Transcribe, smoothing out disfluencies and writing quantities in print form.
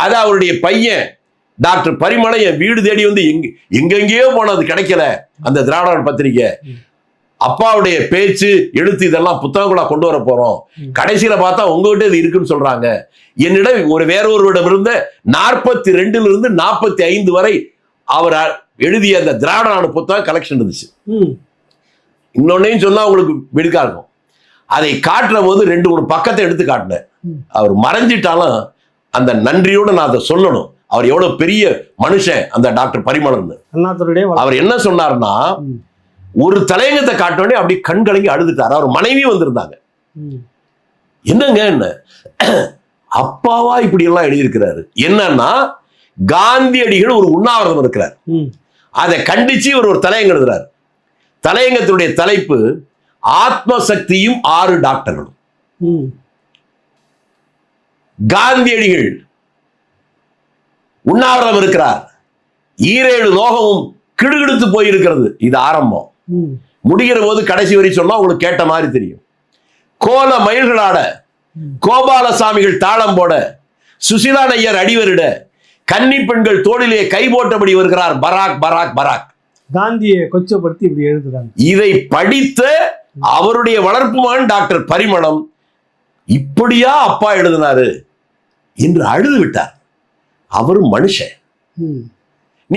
அது அவருடைய பையன் டாக்டர் பரிமளம் என் வீடு தேடி வந்து எங்கெங்கேயோ போனது கிடைக்கல அந்த திராவிட பத்திரிகை. அப்பாவுடைய பேச்சு எழுத்து இதெல்லாம் புத்தகங்களா கொண்டு வர போறோம். கடைசியில பார்த்தா உங்ககிட்ட இது இருக்குன்னு சொல்றாங்க. என்னிடம் வேறொருவரிடம் இருந்த 42 45 வரை அவர் எழுதிய அந்த திராவிட நாடு புத்தகம் கலெக்ஷன் இருந்துச்சு. இன்னொன்னையும் சொன்னா உங்களுக்கு வெடுக்கா இருக்கும். அதை காட்டுற போது 2-3 பக்கத்தை எடுத்து காட்டினேன். அவர் மறைஞ்சிட்டாலும் அந்த நன்றியோட நான் அதை சொல்லணும். அவர் எவ்வளவு பெரிய மனுஷன் அந்த டாக்டர் பரிமளன். அவர் என்ன சொன்னார்னா, ஒரு தலையங்கத்தை காட்டோடனே அப்படி கண் கலங்கி அழுதுட்டார். அவர் மனைவி வந்திருந்தாங்க. என்னங்க என்ன அப்பாவா இப்படி எல்லாம் எழுதியிருக்கிறாரு. என்னன்னா, காந்தியடிகள் ஒரு உண்ணாவிரதம் இருக்கிறார். அதை கண்டிச்சு இவர் ஒரு தலையங்கம் எழுதுறாரு. தலையங்கத்தினுடைய தலைப்பு ஆத்ம சக்தியும் 6 டாக்டர்களும். காந்தியடிகள் உண்ணாவிரதம் இருக்கிறார். 7 லோகமும் கிடுகிடுத்து போயிருக்கிறது. இது ஆரம்பம். முடிகிற போது கடைசி வரை சொன்னா உங்களுக்கு கேட்ட மாதிரி தெரியும். கோல மயில்களாட, கோபாலசாமிகள் தாளம் போட, சுசிலா நையர் அடிவரிட, கன்னி பெண்கள் தோளிலே கை போட்டபடி வருகிறார் பராக் பராக் பராக். காந்தியை கொச்சப்படுத்தி இப்படி எழுதுறாங்க. இதை படித்த அவருடைய வளர்ப்பு மகன் டாக்டர் பரிமளம் இப்படியா அப்பா எழுதினாரு என்று அழுது விட்டார். அவரும் மனுஷன்.